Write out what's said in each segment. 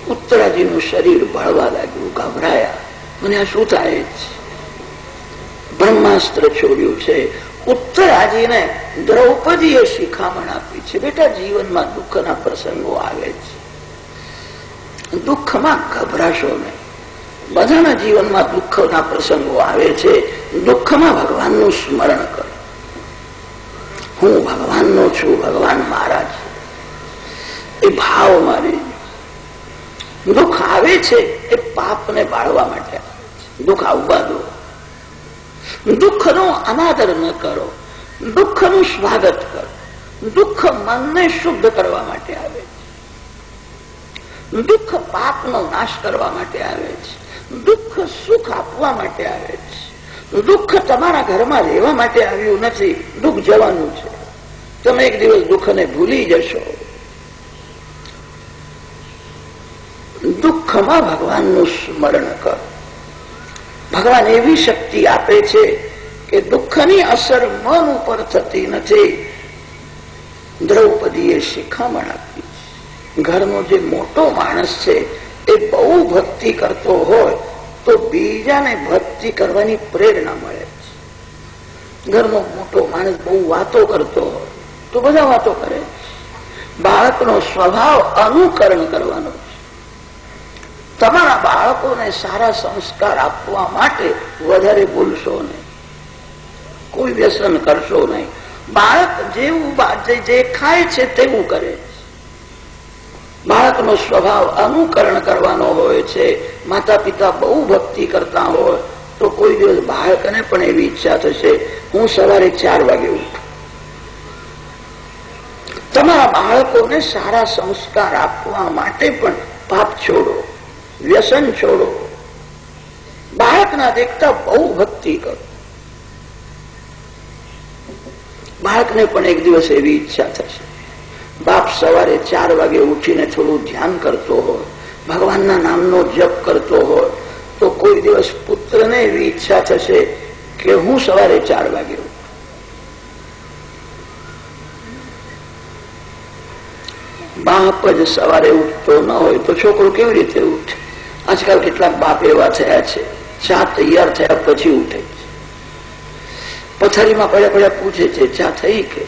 ઉત્તરાજીનું શરીર બળવા લાગ્યું, ગભરાયા. મને આ શું થાય છે? બ્રહ્માસ્ત્ર છોડ્યું છે. ઉત્તરાજીને દ્રૌપદીએ શિખામણ આપી છે, બેટા જીવનમાં દુઃખના પ્રસંગો આવે છે, દુઃખમાં ગભરાશો નહીં. બધાના જીવનમાં દુઃખના પ્રસંગો આવે છે. દુઃખમાં ભગવાનનું સ્મરણ કરો. હું ભગવાનનો છું, ભગવાન મારા છે, એ ભાવ મારે. દુઃખ આવે છે એ પાપને બાળવા માટે. દુઃખ આવવા દો. દુઃખનો અનાદર ન કરો, દુઃખનું સ્વાગત કરો. દુઃખ મનને શુદ્ધ કરવા માટે આવે છે. દુઃખ પાપનો નાશ કરવા માટે આવે છે. દુઃખ સુખ આપવા માટે આવે છે. દુઃખ તમારા ઘરમાં રહેવા માટે આવ્યું નથી. દુઃખ જવાનું છે. તમે એક દિવસ દુઃખને ભૂલી જશો. દુઃખમાં ભગવાનનું સ્મરણ કરો. ભગવાન એવી શક્તિ આપે છે કે દુઃખની અસર મન ઉપર થતી નથી. દ્રૌપદીએ શિખામણ આપી. ઘરનો જે મોટો માણસ છે એ બહુ ભક્તિ કરતો હોય તો બીજાને ભક્તિ કરવાની પ્રેરણા મળે છે. ઘરનો મોટો માણસ બહુ વાતો કરતો હોય તો બધા વાતો કરે. બાળકનો સ્વભાવ અનુકરણ કરવાનો છે. તમારા બાળકોને સારા સંસ્કાર આપવા માટે વધારે ભૂલશો નહીં, કોઈ વ્યસન કરશો નહીં. બાળક જેવું જે ખાય છે તેવું કરે છે. બાળકનો સ્વભાવ અનુકરણ કરવાનો હોય છે. માતા પિતા બહુ ભક્તિ કરતા હોય તો કોઈ દિવસ બાળકને પણ એવી ઈચ્છા થશે હું સવારે 4 વાગે ઉઠું. તમારા બાળકોને સારા સંસ્કાર આપવા માટે પણ પાપ છોડો, વ્યસન છોડો. બાળકના દેખતા બહુ ભક્તિ કરો. બાળકને પણ એક દિવસ એવી ઈચ્છા થશે. બાપ સવારે 4 વાગે ઉઠીને થોડું ધ્યાન કરતો હોય, ભગવાનના નામનો જપ કરતો હોય તો કોઈ દિવસ પુત્રને એવી ઈચ્છા થશે કે હું સવારે 4 વાગે ઉઠું. બાપ જ સવારે ઉઠતો ન હોય તો છોકરો કેવી રીતે ઉઠે? આજકાલ કેટલાક બાપ એવા થયા છે, ચા તૈયાર થયા પછી ઉઠે છે. પથારીમાં પડ્યા પડ્યા પૂછે છે ચા થઈ કે?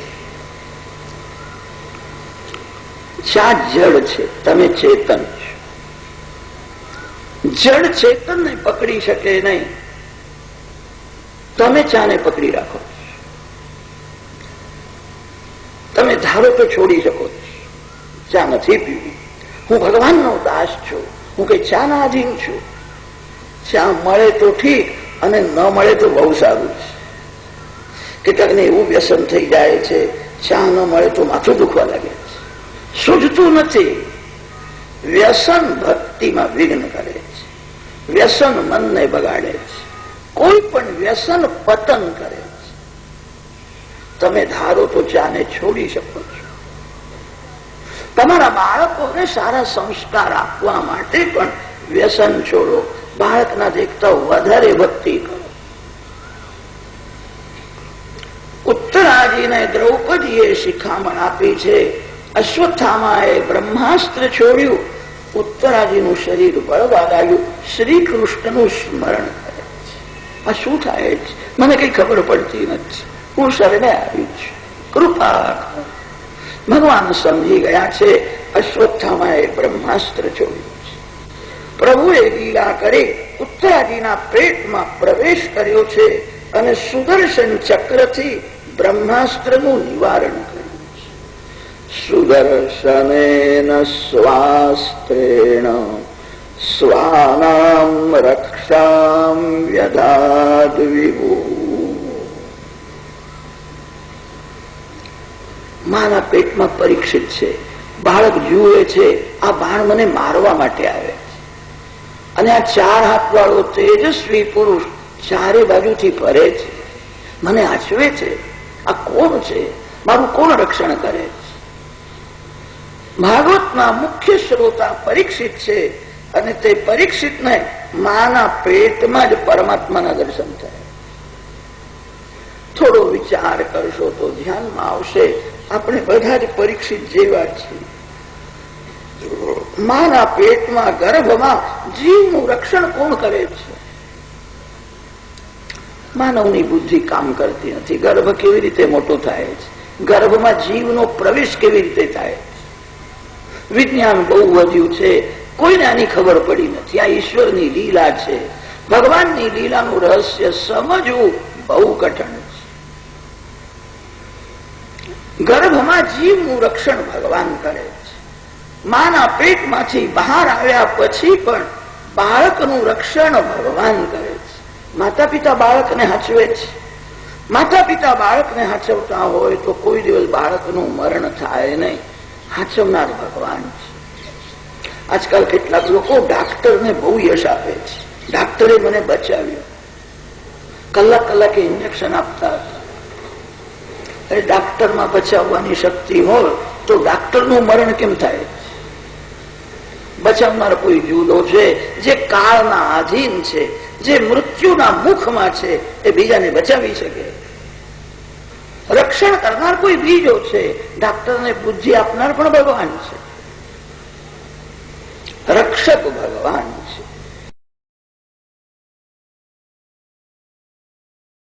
ચા જડ છે, તમે ચેતન છો. જડ ચેતનને પકડી શકે નહીં. તમે ચાને પકડી રાખો. તમે ધારો તો છોડી શકો છો. ચા નથી પીવી, હું ભગવાનનો દાસ છું, હું કઈ ચા ના આધીન છું. ચા મળે તો ઠીક અને ન મળે તો બહુ સારું છે. કેટલાકને એવું વ્યસન થઈ જાય છે, ચા ન મળે તો માથું દુખવા લાગે છે, સૂઝતું નથી. વ્યસન ભક્તિમાં વિઘ્ન કરે છે. વ્યસન મનને બગાડે છે. કોઈ પણ વ્યસન પતન કરે છે. તમે ધારો તો ચાને છોડી શકો છો. તમારા બાળકોને સારા સંસ્કાર આપવા માટે પણ વ્યસન છોડો. બાળકના દેખતા વધારે ભક્તિ કરો. ઉત્તરાજીને દ્રૌપદીએ શિખામણ આપી છે. અશ્વત્થામાએ બ્રહ્માસ્ત્ર છોડ્યું, ઉત્તરાજીનું શરીર બળવા લાગ્યું. શ્રી કૃષ્ણનું સ્મરણ કરે છે. આ શું થાય છે મને કઈ ખબર પડતી નથી, હું શરણે આવી છું, કૃપા. ભગવાન સમજી ગયા છે. અશ્વત્થામાએ બ્રહ્માસ્ત્ર છોડ્યું છે. પ્રભુએ લીલા કરી ઉત્તરાજીના પેટમાં પ્રવેશ કર્યો છે અને સુદર્શન ચક્રથી બ્રહ્માસ્ત્રનું નિવારણ કર્યું છે. સુદર્શનેન સ્વાસ્ત્રેણ સ્વાનામ રક્ષામ વ્યદાદ વિભુ. માના પેટમાં પરીક્ષિત છે. બાળક જુએ છે આ બાણ મને મારવા માટે આવે છે અને આ 4 હાથ વાળો તેજસ્વી પુરુષ ચારે બાજુથી ફરે છે, મને આચવે છે. આ કોણ છે? મારું કોણ રક્ષણ કરે છે? ભાગવતના મુખ્ય શ્રોતા પરીક્ષિત છે અને તે પરીક્ષિતને માના પેટમાં જ પરમાત્માના દર્શન થાય. થોડો વિચાર કરશો તો ધ્યાનમાં આવશે આપણે બધા જ પરીક્ષિત જેવા છીએ. માના પેટમાં ગર્ભમાં જીવનું રક્ષણ કોણ કરે છે? માનવની બુદ્ધિ કામ કરતી નથી. ગર્ભ કેવી રીતે મોટો થાય છે? ગર્ભમાં જીવનો પ્રવેશ કેવી રીતે થાય છે? વિજ્ઞાન બહુ વધ્યું છે, કોઈને આની ખબર પડી નથી. આ ઈશ્વરની લીલા છે. ભગવાનની લીલાનું રહસ્ય સમજવું બહુ કઠણ છે. ગર્ભમાં જીવનું રક્ષણ ભગવાન કરે છે. માના પેટમાંથી બહાર આવ્યા પછી પણ બાળકનું રક્ષણ ભગવાન કરે છે. માતા પિતા બાળકને હાચવે છે. માતા પિતા બાળકને હાચવતા હોય તો કોઈ દિવસ બાળકનું મરણ થાય નહીં. હાચવનાર ભગવાન છે. આજકાલ કેટલાક લોકો ડાક્ટરને બહુ યશ આપે છે. ડાક્ટરે મને બચાવ્યો. કલાકે ઇન્જેક્શન આપતા હતા. ડાક્ટરમાં બચાવવાની શક્તિ હોય તો ડાક્ટરનું મરણ કેમ થાય? બચાવનાર કોઈ જુદો છે, જે કાળના આધીન છે, જે મૃત્યુના મુખમાં છે, એ બીજાને બચાવી શકે. રક્ષણ કરનાર કોઈ બીજો છે. ડાક્ટરને બુદ્ધિ આપનાર પણ ભગવાન છે. રક્ષક ભગવાન છે.